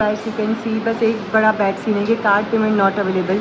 As you can see, बस एक बड़ा बैड सीन है कि कार्ड पेमेंट नॉट अवेलेबल।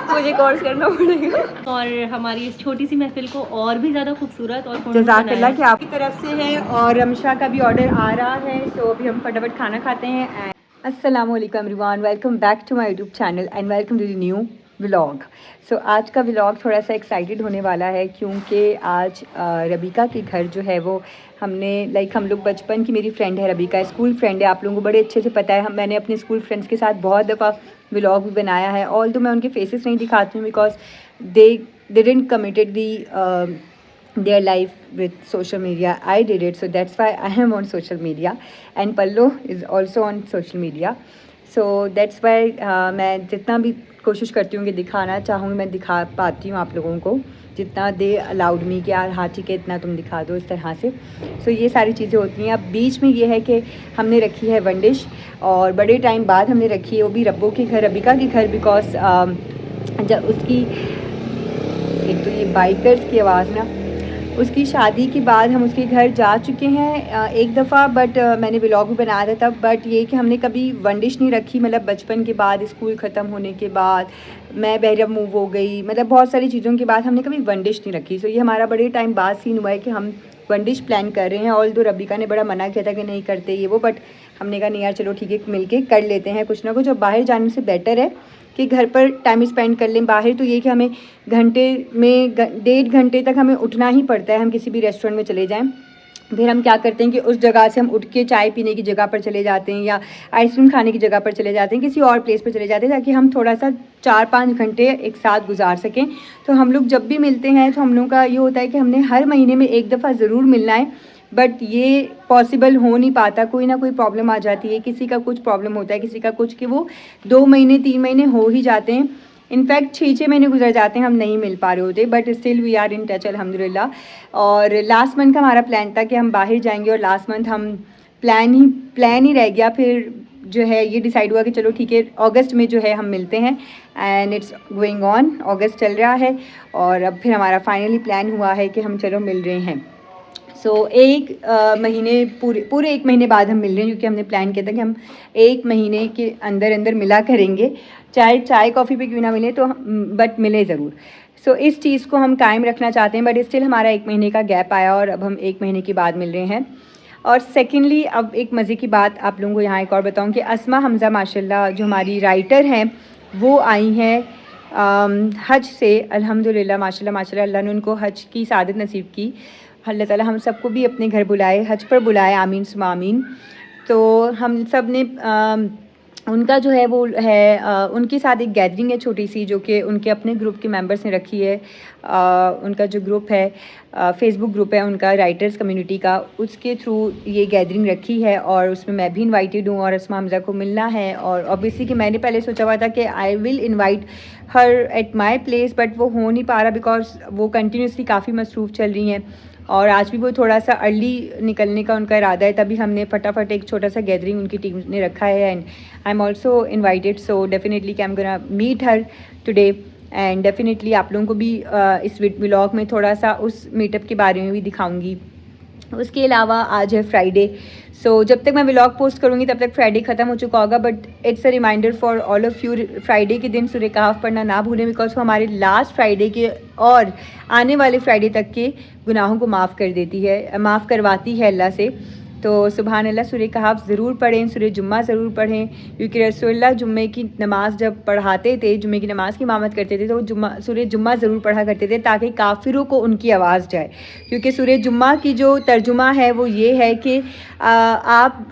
मुझे कोर्स करना पड़ेगा और हमारी इस छोटी सी महफिल को और भी ज़्यादा खूबसूरत और जज़ाकल्लाह कि आपकी तरफ से है और रमशा का भी ऑर्डर आ रहा है। तो अभी हम फटाफट खाना खाते हैं। अस्सलाम वालेकुम everyone, welcome back to my YouTube channel and welcome to the new vlog. So आज का व्लॉग थोड़ा सा एक्साइटेड होने वाला है क्योंकि आज रबीका के घर जो है वो हमने हम लोग बचपन की, मेरी फ्रेंड है रबीका, स्कूल फ्रेंड है, आप लोगों को बड़े अच्छे से पता है। मैंने अपने स्कूल फ्रेंड्स के साथ बहुत दफ़ा व्लॉग भी बनाया है। ऑल तो मैं उनके फेसेस नहीं दिखाती हूँ because they didn't committed the their life with social media. I did it, so that's why I am on social media and Pallo is also on social media, so that's why मैं जितना भी कोशिश करती हूँ कि दिखाना चाहूँ मैं दिखा पाती हूँ आप लोगों को, जितना दे अलाउड मी कि हाँ ठीक है इतना तुम दिखा दो इस तरह से। सो ये सारी चीज़ें होती हैं। अब बीच में ये है कि हमने रखी है वंडिश और बड़े टाइम बाद हमने रखी है वो भी रब्बो के घर, रबीका के घर, बिकॉज जब उसकी एक तो ये बाइकर्स की आवाज़ ना, उसकी शादी के बाद हम उसके घर जा चुके हैं एक दफ़ा, बट मैंने व्लॉग भी बनाया था तब। बट ये कि हमने कभी वंडिश नहीं रखी, मतलब बचपन के बाद, स्कूल ख़त्म होने के बाद, मैं बहरम मूव हो गई, मतलब बहुत सारी चीज़ों के बाद हमने कभी वंडिश नहीं रखी। सो ये हमारा बड़े टाइम बाद सीन हुआ है कि हम वंडिश प्लान कर रहे हैं। ऑल दो रबीका ने बड़ा मना किया था कि नहीं करते ये वो, बट हमने कहा नहीं यार चलो ठीक है मिल के कर लेते हैं कुछ ना कुछ। और बाहर जाने से बेटर है कि घर पर टाइम स्पेंड कर लें। बाहर तो ये कि हमें घंटे में 1.5 घंटे तक हमें उठना ही पड़ता है। हम किसी भी रेस्टोरेंट में चले जाएं, फिर हम क्या करते हैं कि उस जगह से हम उठ के चाय पीने की जगह पर चले जाते हैं या आइसक्रीम खाने की जगह पर चले जाते हैं, किसी और प्लेस पर चले जाते हैं ताकि हम थोड़ा सा 4-5 घंटे एक साथ गुजार सकें। तो हम लोग जब भी मिलते हैं तो हम लोगों का ये होता है कि हमने हर महीने में एक दफ़ा ज़रूर मिलना है, बट ये पॉसिबल हो नहीं पाता। कोई ना कोई प्रॉब्लम आ जाती है, किसी का कुछ प्रॉब्लम होता है, किसी का कुछ, कि वो 2 महीने 3 महीने हो ही जाते हैं। इनफैक्ट 6-6 महीने गुजर जाते हैं, हम नहीं मिल पा रहे होते, but still we are in touch अल्हम्दुलिल्लाह। और लास्ट मंथ का हमारा प्लान था कि हम बाहर जाएंगे और लास्ट मंथ हम प्लान ही रह गया। फिर जो है ये डिसाइड हुआ कि चलो ठीक है अगस्त में जो है हम मिलते हैं एंड इट्स गोइंग ऑन, अगस्त चल रहा है और अब फिर हमारा फाइनली प्लान हुआ है कि हम चलो मिल रहे हैं। सो एक महीने पूरे 1 महीने बाद हम मिल रहे हैं क्योंकि हमने प्लान किया था कि हम 1 महीने के अंदर अंदर मिला करेंगे, चाहे चाय कॉफ़ी पे क्यों ना मिले तो बट मिले ज़रूर। सो इस चीज़ को हम कायम रखना चाहते हैं, बट स्टिल हमारा 1 महीने का गैप आया और अब हम 1 महीने के बाद मिल रहे हैं। और सेकेंडली अब एक मज़े की बात आप लोगों को यहाँ एक और बताऊँ कि अस्मा हमज़ा माशाल्लाह जो हमारी राइटर हैं वो आई हैं हज से, अल्हम्दुलिल्लाह माशाल्लाह माशाल्लाह, अल्लाह ने उनको हज की सादत नसीब की। अल्लाह ताला हम सबको भी अपने घर बुलाए, हज पर बुलाए, आमीन सुमा आमीन। तो हम सब ने उनका जो है वो है उनके साथ एक गैदरिंग है छोटी सी जो कि उनके अपने ग्रुप के मेंबर्स ने रखी है। उनका जो ग्रुप है फेसबुक ग्रुप है उनका, राइटर्स कम्युनिटी का, उसके थ्रू ये गैदरिंग रखी है और उसमें मैं भी इनवाइटेड हूँ और अस्मा हमज़ा को मिलना है। और ऑब्वियसली कि मैंने पहले सोचा हुआ था कि I will invite her at my place, but वो हो नहीं पा रहा बिकॉज वो कंटिन्यूसली काफ़ी मसरूफ़ चल रही हैं और आज भी वो थोड़ा सा अर्ली निकलने का उनका इरादा है, तभी हमने फटाफट एक छोटा सा गैदरिंग उनकी टीम ने रखा है and I am also invited. So definitely I am gonna meet her today and definitely आप लोगों को भी इस व्लॉग में थोड़ा सा उस मीटअप के बारे में भी दिखाऊंगी। उसके अलावा आज है फ्राइडे, सो जब तक मैं व्लॉग पोस्ट करूँगी तब तक फ्राइडे ख़त्म हो चुका होगा, but it's a reminder for all of you, Friday के दिन सूरह कहफ पढ़ना ना भूलें बिकॉज वो हमारे लास्ट फ्राइडे के और आने वाले फ्राइडे तक के गुनाहों को माफ़ कर देती है, माफ़ करवाती है अल्लाह से। तो सुबहान अल्लाह, सूरह कहफ ज़रूर पढ़ें, सूरह जुम्मा ज़रूर पढ़ें क्योंकि रसूलुल्लाह जुम्मे की नमाज़ जब पढ़ाते थे, जुम्मे की नमाज़ की इमामत करते थे तो वो सूरह जुम्मा ज़रूर पढ़ा करते थे ताकि काफिरों को उनकी आवाज़ जाए। क्योंकि सूरह जुम्मा की जो तर्जुमा है वो ये है कि आप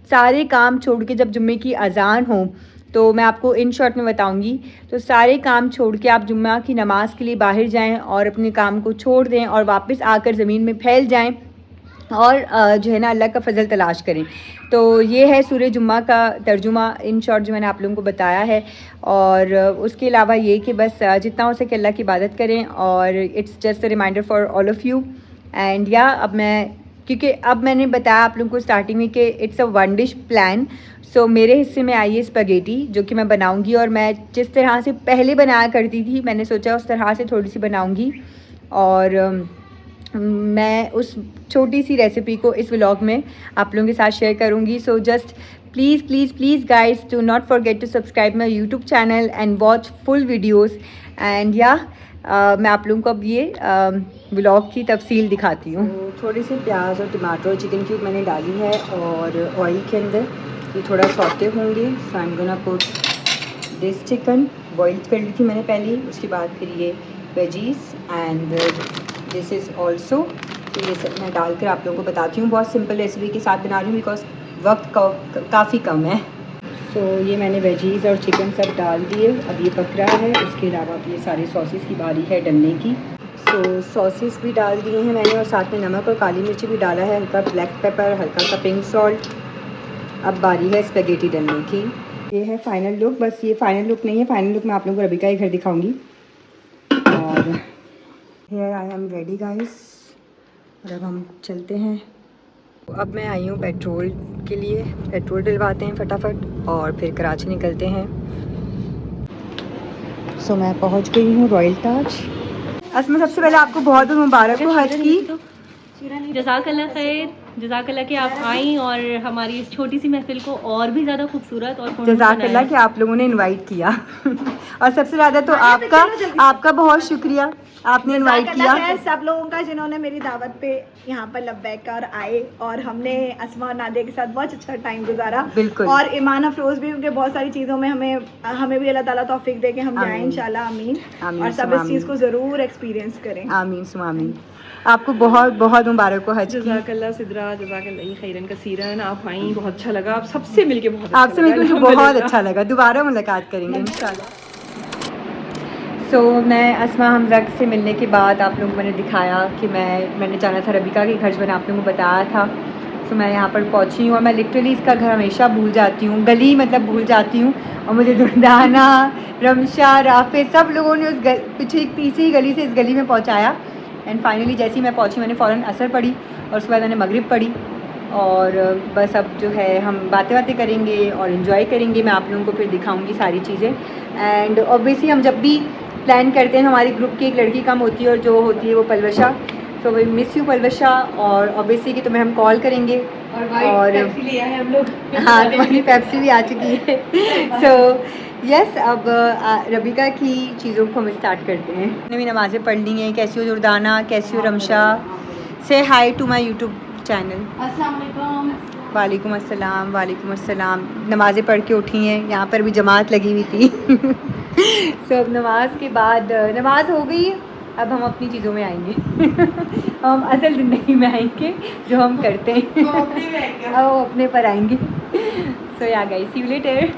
सारे काम छोड़ के जब जुम्मे की अज़ान हो, तो मैं आपको इन शॉर्ट में बताऊंगी, तो सारे काम छोड़ के आप जुम्मा की नमाज़ के लिए बाहर जाएं और अपने काम को छोड़ दें और वापस आकर ज़मीन में फैल जाएं और जो है ना अल्लाह का फ़ज़ल तलाश करें। तो ये है सूरह जुम्मा का तर्जुमा इन शॉर्ट जो मैंने आप लोगों को बताया है। और उसके अलावा ये कि बस जितना हो सके अल्लाह की इबादत करें और it's just a reminder for all of you. And yeah अब मैं, क्योंकि अब मैंने बताया आप लोगों को स्टार्टिंग में कि it's a one dish plan, so मेरे हिस्से में आई है स्पगेटी जो कि मैं बनाऊंगी और मैं जिस तरह से पहले बनाया करती थी मैंने सोचा उस तरह से थोड़ी सी बनाऊंगी। और मैं उस छोटी सी रेसिपी को इस व्लॉग में आप लोगों के साथ शेयर करूँगी। So just please please please guys do not forget to subscribe my YouTube channel and watch full videos and yeah मैं आप लोगों को अब ये व्लॉग की तफसील दिखाती हूँ। थोड़े से प्याज और टमाटर और चिकन क्यूब मैंने डाली है और ऑयल के अंदर ये थोड़ा सौते होंगे। So I am gonna put this chicken, boil कर ली थी मैंने पहले, उसके बाद फिर ये veggies and this is also. तो ये सब मैं डालकर आप लोगों को बताती हूँ। बहुत सिंपल रेसिपी के साथ बना रही हूँ बिकॉज वक्त काफ़ी कम है। सो ये मैंने वेजीज़ और चिकन सब डाल दिए, अब ये पक रहा है। उसके अलावा अब ये सारे सॉसेस की बारी है डलने की। सो सॉसेस भी डाल दिए हैं मैंने और साथ में नमक और काली मिर्ची भी डाला है, हल्का ब्लैक पेपर, हल्का सा पिंक सॉल्ट। अब बारी है स्पेगेटी डलने की। ये है फाइनल लुक। बस ये फाइनल लुक नहीं है, फाइनल लुक मैं आप लोगों को रबिका के घर दिखाऊंगी। और here I am ready guys. और अब हम चलते हैं। अब मैं आई हूँ पेट्रोल के लिए, पेट्रोल डलवाते हैं फटाफट और फिर कराची निकलते हैं। सो मैं पहुँच गई हूँ रॉयल ताज। असमा सबसे पहले आपको बहुत बहुत मुबारक हो हज की। जज़ाकल्लाह खैर, जज़ाकल्लाह कि आप आई और हमारी इस छोटी सी महफिल को और भी ज़्यादा खूबसूरत और जज़ाकल्लाह कि आप लोगों ने इनवाइट किया और सबसे ज़्यादा तो आपका बहुत शुक्रिया, आपने इनवाइट किया। सब लोगों का जिन्होंने मेरी दावत पे यहाँ पर लब्बैक कर आए और हमने असमा और नादिया के साथ बहुत अच्छा टाइम गुजारा। बिल्कुल। और ईमान अफरोज भी, क्योंकि बहुत सारी चीज़ों में हमें भी अल्लाह ताला तौफीक दे के हम जाएं इंशाल्लाह। आमीन। और सब इस चीज़ को ज़रूर एक्सपीरियंस करें। आमीन सुमा आमीन। आपको बहुत बहुत मुबारक हो हज की। जज़ाकल्लाह सिद्रा, जज़ाकल्लाह खैरन कसीरन। आप आई, बहुत अच्छा लगा। आप सबसे मिलके बहुत आपसे मिलकर बहुत अच्छा लगा। दोबारा मुलाकात करेंगे इंशाल्लाह। सो मैं असमा हमजा से मिलने के बाद आप लोगों को मैंने दिखाया कि मैंने जाना था रबिका के घर, जो मैंने आप लोगों को बताया था। सो मैं यहाँ पर पहुँची हूँ और मैं लिटरली इसका घर हमेशा भूल जाती हूँ, गली मतलब भूल जाती हूँ। और मुझे दुर्दाना, रमशा, राफे सब लोगों ने उस पीछे ही गली से इस गली में पहुँचाया। एंड फाइनली जैसे ही मैं पहुँची मैंने फ़ौरन असर पढ़ी और उसके बाद मैंने मगरिब पढ़ी। और बस अब जो है हम बातें करेंगे और इन्जॉय करेंगे। मैं आप लोगों को फिर दिखाऊंगी सारी चीज़ें। एंड ऑब्वियसली हम जब भी प्लान करते हैं, हमारी ग्रुप की एक लड़की कम होती है और जो होती है वो Palwasha. So we miss you Palwasha. और ऑब्वियसली कि तुम्हें हम कॉल करेंगे और लिया है हम लोग। हाँ, तुम्हारी पेप्सी भी आ चुकी है। सो यस, अब रबिका की चीज़ों को हम स्टार्ट करते हैं। मैंने भी नमाज़ें पढ़ ली हैं। कैसी हो दुर्दाना, कैसी हो Ramsha? Say hi to my YouTube channel. वालेकुम अस्सलाम, वालेकुम अस्सलाम। नमाज़ें पढ़ के उठी हैं, यहाँ पर भी जमात लगी हुई थी। सो अब नमाज के बाद नमाज हो गई, अब हम अपनी चीज़ों में आएंगे। हम असल ज़िंदगी में आएंगे जो हम करते हैं। अब वो अपने पर आएंगे। सो या गाइस, सी यू लेटर।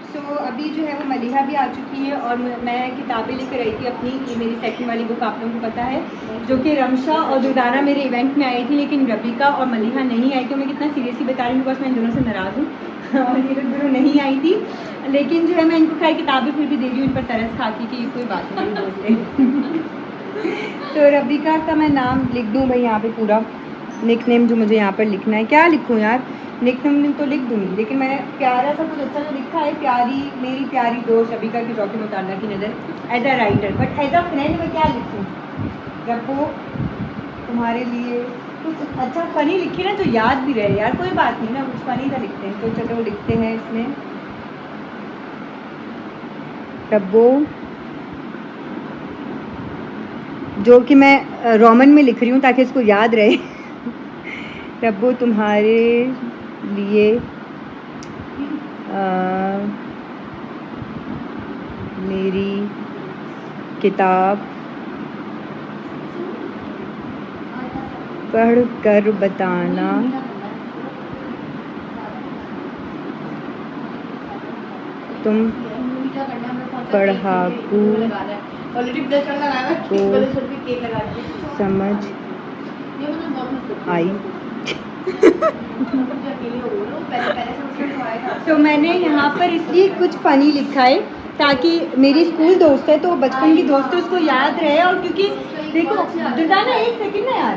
सो अभी जो है वो मलिहा भी आ चुकी है और मैं किताबें लेकर आई थी अपनी। ये मेरी सेकंड वाली बुक आप लोगों को पता है, जो कि रमशा और दुर्दाना मेरे इवेंट में आई थी, लेकिन रबिका और मलिहा नहीं आई। तो मैं कितना सीरियसली बता रही हूँ बिकॉज मैं इन दोनों से नाराज़ हूँ। और ये लोग दोनों नहीं आई थी, लेकिन जो है मैं इनको खैर किताबें फिर भी दे रही हूँ, इन पर तरस खाती कि ये कोई बात नहीं बोलते। तो रबिका का मैं नाम लिख दूँ भाई यहाँ पे पूरा निक नेम जो मुझे यहाँ पर लिखना है। क्या लिखूँ यार, निक नेम तो लिख दूँगी, लेकिन मैंने प्यारा सा कुछ अच्छा जो लिखा है, प्यारी मेरी प्यारी दोस्त रबिका की शौक़ मुताना की नज़र as a writer. But as a friend मैं क्या लिखूँ? रखो तुम्हारे लिए कुछ अच्छा फ़नी लिखी ना जो याद भी रहे यार। कोई बात नहीं ना, कुछ फ़नी सा लिखते हैं। तो चलो लिखते हैं इसमें रब्बो, जो कि मैं रोमन में लिख रही हूँ ताकि इसको याद रहे। रब्बो तुम्हारे लिए मेरी किताब पढ़ कर बताना तुम पढ़ाकू को समझ आई। तो मैंने यहाँ पर इसलिए कुछ फ़नी लिखा है ताकि मेरी स्कूल दोस्त है तो बचपन की दोस्त है, उसको याद रहे। और क्योंकि देखो दुर्दाना, एक सेकंड ना यार।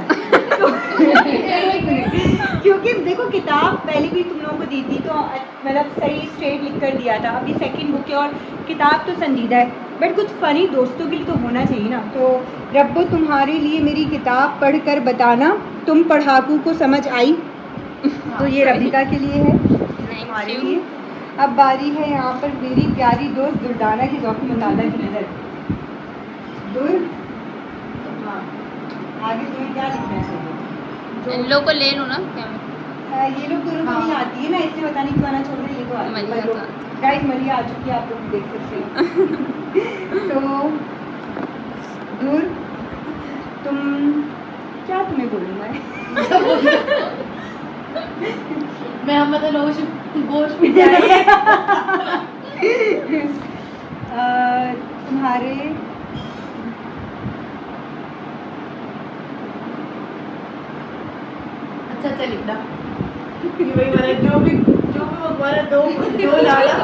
क्योंकि देखो किताब पहले भी तुम लोगों को दी थी तो मतलब सही स्ट्रेट लिख कर दिया था। अभी सेकंड बुक है और किताब तो संजीदा है, बट कुछ फ़नी दोस्तों के लिए तो होना चाहिए ना। तो रब्बो तुम्हारे लिए मेरी किताब पढ़ कर बताना तुम पढ़ाकू को समझ आई। तो ये रबिका के लिए है, हमारे लिए। अब बारी है यहाँ पर मेरी प्यारी दोस्त दुर्दाना की ज़ौक़ मुताला की नज़र। दुर, हाँ, आगे तुम्हें क्या लिखना है? इन लोग को ले लूँ ना क्या मैं? ये लोग दोनों को नहीं आती है ना, इसलिए बताने की गाना छोड़ रहे हैं। ये तो आती है गाइस, मलिया आ चुकी है, आप लोग देख सकते हैं। तो दूर तुम क्या तुम्हें बोलूँ मैं हम मतलब गोश्त भी तुम्हारे अच्छा लिखना वही वाला जो भी हमारा दो लाला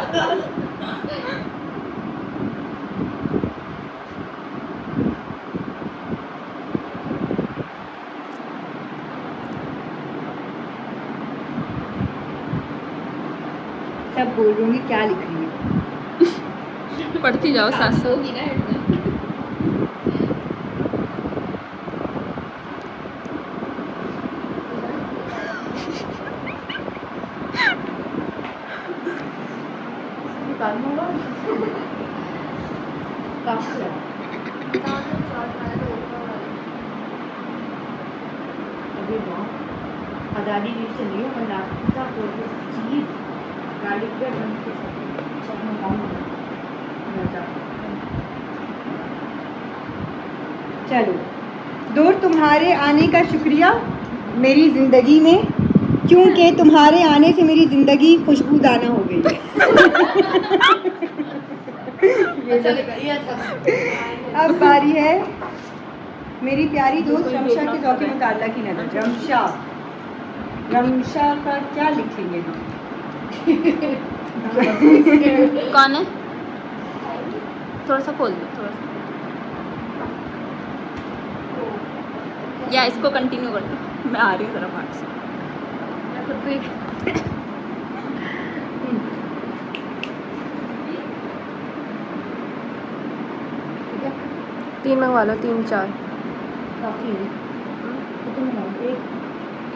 सब बोल रही होंगी क्या लिख रही है। पढ़ती जाओ सास होगी ना। आज़ादी रील चली है और नाश्ता चीज़ गाड़ी के रंग के चलो दूर, तुम्हारे आने का शुक्रिया मेरी ज़िंदगी में, क्योंकि तुम्हारे आने से मेरी ज़िंदगी खुशबूदाना हो गई है। अब बारी है मेरी प्यारी दोस्त रमशा के ज़ौक़ मुताला की नज़र। रमशा का क्या लिखेंगे हम? कौन है? थोड़ा सा खोल दो, थोड़ा सा, या इसको कंटिन्यू कर दो। मैं आ रही हूँ ज़रा बाहर से। तीन मंगवा लो, 3-4 काफ़ी है।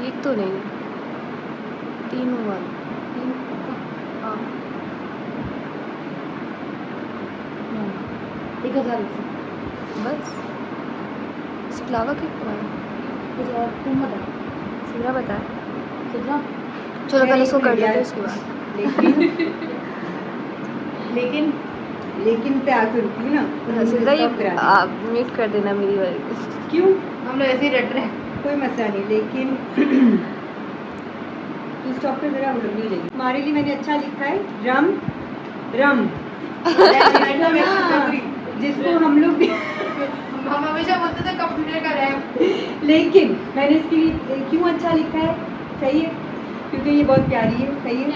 एक तो नहीं, 3 मंगवा लो। हाँ 1000 बस। इसके अलावा क्या तुम बता। सीधा बताए। कितना? चलो पहले इसको कर लेते हैं, उसके बाद। लेकिन पे आकर रुकी ना। सीधा ये आप म्यूट कर देना मेरी वाली। क्यों? हम लोग ऐसे ही रट रहे हैं। कोई मसला नहीं, लेकिन तू स्टॉप कर ज़रा, लंबी हो जाएगी। हमारे लिए मैंने अच्छा लिखा है रम जिसको हम लोग हम हमेशा बोलते थे कंप्यूटर का रैम, लेकिन मैंने इसके लिए क्यों अच्छा लिखा है? सही है क्योंकि ये बहुत प्यारी है। सही है,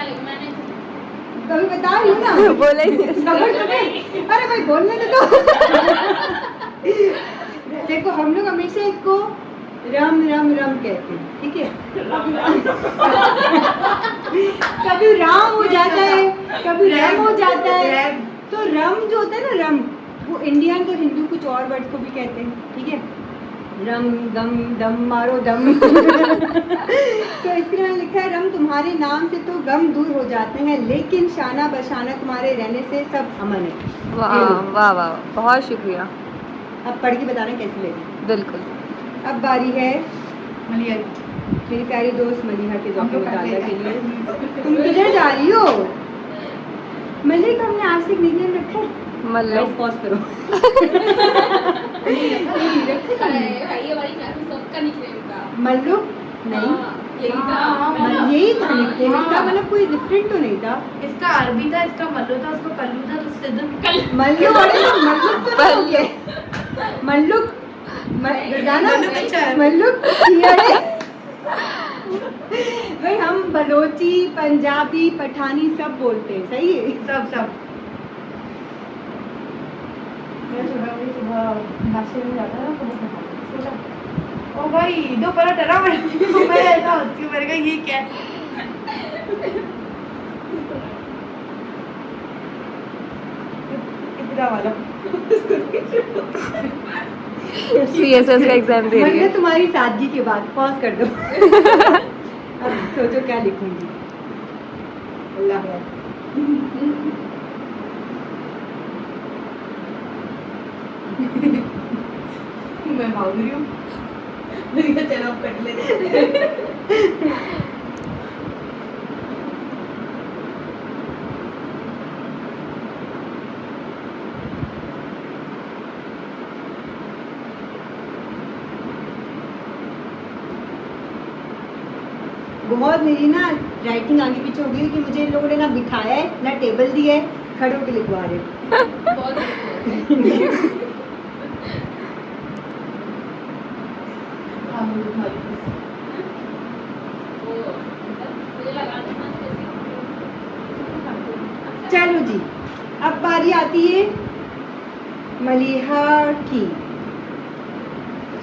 कभी बता रही हूँ ना। बोले अरे भाई बोलने दो। देखो हम लोग हमेशा इसको रम रम रम कहते हैं, ठीक है। कभी राम हो जाता है, कभी रम हो जाता है। तो रम जो होता है ना, रम, वो इंडियन और हिंदू कुछ और वर्ड को भी कहते हैं, ठीक है। रम गम दम मारो दम। तो इसके लिए लिखा है रम तुम्हारे नाम से तो गम दूर हो जाते हैं, लेकिन शाना बशाना तुम्हारे रहने से सब अमन है। वाह वाह वाह, बहुत शुक्रिया। अब पढ़ के बताना कैसी लगी। बिल्कुल। अब बारी है मलिया, मेरी प्यारी दोस्त मलिहा के ज़ौक़ मुताला के लिए। तुम किधर जा रही हो? मलिक, हमने आज से निकनेम रखा है। मतलब पॉज करो। मल्लू नहीं, यही था निकनेम इसका, मतलब कोई डिफरेंट तो नहीं था। इसका अरबी था, इसका मल्लू था, उसको कल्लू था, तो सिद्धू मल्लू। अरे मल्लुक तो नहीं हो गया। मल्लुक मल्लुक भाई, हम बलोची, पंजाबी, पठानी सब बोलते हैं। सही है, सब। मैं सुबह नाश्ते में जाता है ना, तो ओ भाई, दो पराठा ना मैं ऐसा होती हूँ, मैंने कहा ये क्या है? इतना वाला CSS का एग्जाम दे रही है। तुम्हारी सादगी के बाद पॉज कर दो। अब सोचो क्या लिखूंगी। अल्लाह मैं भाग रही हूँ। मैंने कहा चलो अब कट लेते। बहुत मेरी ना राइटिंग आगे पीछे हो गई कि मुझे इन लोगों ने ना बिठाया है ना टेबल दी है, खड़े होकर लिखवा रहे चलो जी, अब बारी आती है मलिहा की।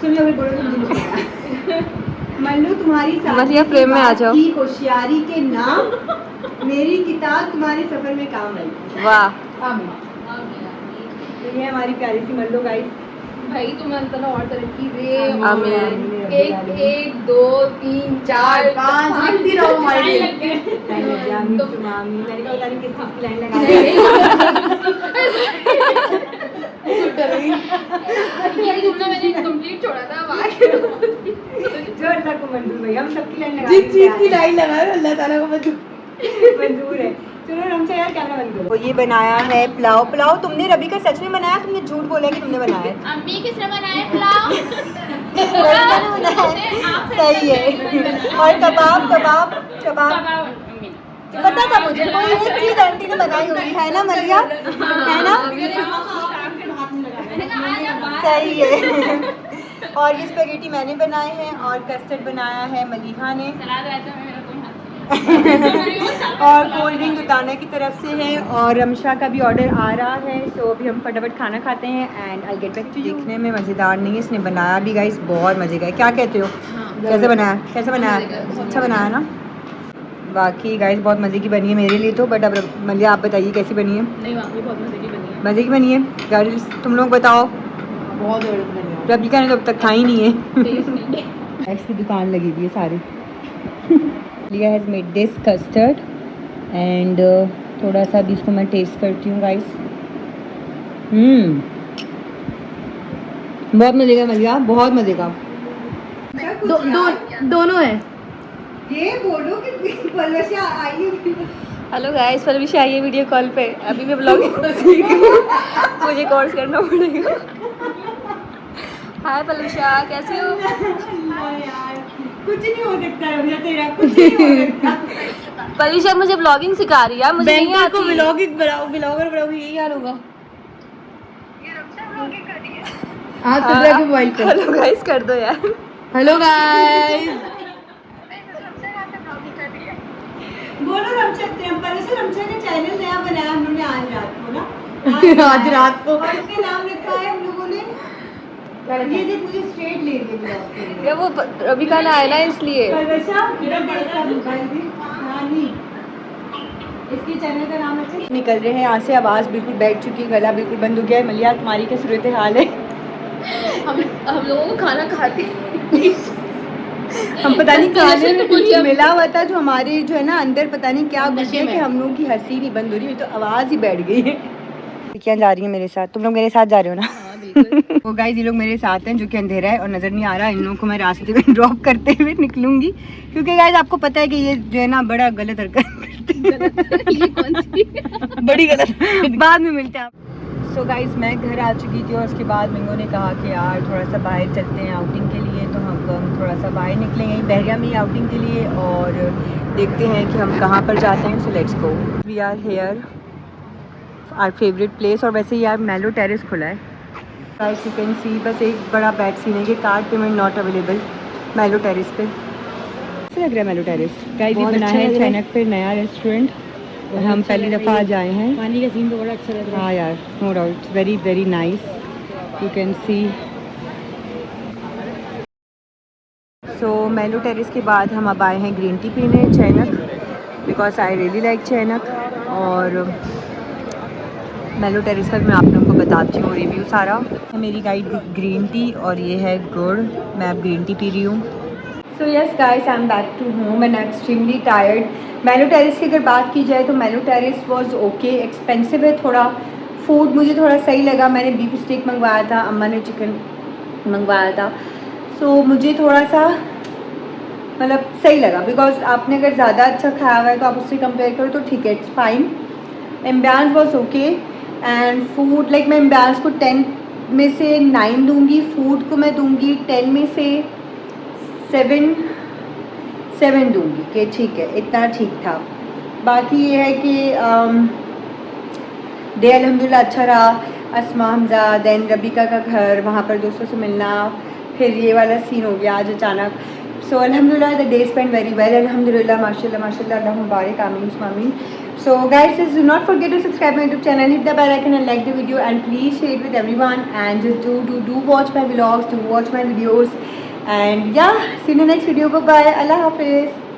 सुन लो, मैं बोलो तुम मुझे नहीं सुनाया। मल्लू तुम्हारी मलिहा प्रेम में आ जाओ। की होशियारी के नाम मेरी किताब तुम्हारे सफर में काम आई। वाह। आमीन। तो ये हमारी प्यारी सी मल्लू गाइस। भाई तुम्हें अल्लाह और तरक्की दे। आमीन। 1 2 3 4 5 लिखती रहो हमारे लिए। मैंने कहा पता नहीं किस चीज़ की लाइन लगा रही मैंने कंप्लीट छोड़ा था आगे। जो अल्लाह को मंजूर भाई, हम सबकी लाइन लगा जिस चीज की लाइन लगा रहे हो अल्लाह ताला को मंजूर है। चलो हमसे यार कैमरा बंद करो। ये बनाया है पुलाव। पुलाव तुमने रबी का सच में बनाया? तुमने झूठ बोला कि तुमने बनाया है? अम्मी किसने बनाया पुलाव? सही है। और कबाब कबाब कबाब पता था मुझे, कोई एक चीज आंटी ने बनाई होगी, है ना मलिया? है ना? सही है। और ये स्पेगेटी मैंने बनाए हैं और कस्टर्ड बनाया है मलिहा ने। और कोल्ड ड्रिंक दुकाना की तरफ से है और रमशा का भी ऑर्डर आ रहा है। तो अभी हम फटाफट खाना खाते हैं and I get back to you. देखने में मज़ेदार नहीं है, इसने बनाया भी गाइस बहुत मज़े का है। क्या कहते हो? कैसे बनाया? कैसे बनाया? अच्छा बनाया ना? बाकी गाइस बहुत मज़े की बनी है मेरे लिए तो, बट अब मलिया आप बताइए कैसी बनी है? नहीं वाकई बहुत मजे की बनी है। मज़े की बनी है गाइस, तुम लोग बताओ। बहुत जबरदस्त बनी है। रबिका ने तो अब तक खाई नहीं है। टेस्ट नहीं। इसकी दुकान लगी हुई है सारी। लिया has made this custard and थोड़ा सा भी इसको मैं टेस्ट करती हूँ गाइस। बहुत मज़े का मलिया, बहुत मज़े का। दोनों है। ये बोलो कि पलवशा आई है। हेलो गाइस, परविश आई है वीडियो कॉल पे। अभी मैं ब्लॉग मुझे कोर्स करना पड़ेगा। हाय पलविशा, कैसे हो? यार कुछ नहीं हो सकता रमजा, तेरा कुछ नहीं हो सकता। पलविशा मुझे ब्लॉगिंग सिखा रही है, मुझे नहीं आती। ब्लॉगिंग बनाओ, ब्लॉगर बनाओ, यही हाल होगा। हाँ तो मोबाइल पे। हेलो गाइस कर दो यार। Hello guys. बोलो रमशा, रमशा का चैनल नया बनाया हम लोगों ने आज रात को ना। आज रात को। और इसका नाम रखा है हम लोगों ने, ये देख मुझे स्ट्रेट ले गई ये वो रबिका ने आया ना इसलिए। पलवशा मेरा बड़ा मोबाइल भी नानी इसके चैनल का नाम रखे। निकल रहे हैं यहाँ से, आवाज़ बिल्कुल बैठ चुकी है, गला बिल्कुल बंद हो गया है। मलिया तुम्हारी क्या सूरत हाल है? हम लोगों को खाना खाते हम पता नहीं खाने में कुछ मिला हुआ था जो हमारे जो है ना अंदर पता नहीं क्या घुस गया कि हम लोगों की हंसी नहीं बंद हो रही, तो आवाज़ ही बैठ गई है। क्या जा रही है मेरे साथ? तुम लोग मेरे साथ जा रहे हो ना? वो गाइस ये लोग मेरे साथ हैं, जो कि अंधेरा है और नज़र नहीं आ रहा। इन लोगों को मैं रास्ते में ड्रॉप करते हुए निकलूंगी, क्योंकि गाइस आपको पता है कि ये जो है ना बड़ा गलत हरकत करते हैं। बड़ी गलत। बाद में मिलते हैं आप। सो गाइस मैं घर आ चुकी थी और उसके बाद मिंगो ने कहा कि यार थोड़ा सा बाहर चलते हैं आउटिंग के लिए। तो हम थोड़ा सा बाहर निकलेंगे बहरिया में आउटिंग के लिए और देखते हैं कि हम कहाँ पर जाते हैं। So let's go, we are here our favourite place. और वैसे ही यार मेलो टेरेस खुला है गाइस, यू कैन सी। बस एक बड़ा बैड सीन है कि कार्ड पेमेंट नॉट अवेलेबल मेलो टेरेस पे। कैसा लग रहा है मेलो टेरेस गाइस? ये बना है चैनक पे नया रेस्टोरेंट और हम पहली दफ़ा आज आए हैं। पानी का सीन तो बड़ा अच्छा लग रहा है। हाँ यार, no doubt, very very nice, you can see. So Mellow Terrace के बाद हम अब आए हैं ग्रीन टी पीने चैनक, बिकॉज आई रियली लाइक चैनक। और मेलो टेरेस का मैं आप लोगों को बताती हूँ रिव्यू सारा। मेरी गाइड ग्रीन टी और ये है गुड़, मैं अब ग्रीन टी पी रही हूँ। So yes guys, I am back to home and extremely tired. Menu terrace की अगर बात की जाए तो menu terrace was okay, expensive है थोड़ा। फूड मुझे थोड़ा सही लगा, मैंने बीफ स्टेक मंगवाया था, अम्मा ने चिकन मंगवाया था। सो मुझे थोड़ा सा मतलब सही लगा, बिकॉज आपने अगर ज़्यादा अच्छा खाया हुआ है तो आप उससे कंपेयर करो तो ठीक है, it's fine. Ambience was okay and food like मैं एम्बियंस को 10 में से 9 दूंगी, फूड को मैं दूंगी 10 में से 7 दूंगी कि ठीक है, इतना ठीक था। बाकी ये है कि डे अल्हम्दुलिल्लाह अच्छा रहा। अस्मा हमजा, देन रबीका का घर, वहाँ पर दोस्तों से मिलना, फिर ये वाला सीन हो गया आज अचानक। सो अल्हम्दुलिल्लाह the day spend very well, अल्हम्दुलिल्लाह, माशाल्लाह माशाल्लाह, अल्लाह मुबारक, आमीन आमीन। So guys, just do not forget to subscribe my YouTube channel, hit the bell icon and like the video, and please share it with everyone, and just do watch my vlogs, do watch my videos, and yeah, see you in the next video. Bye bye, Allah Hafiz.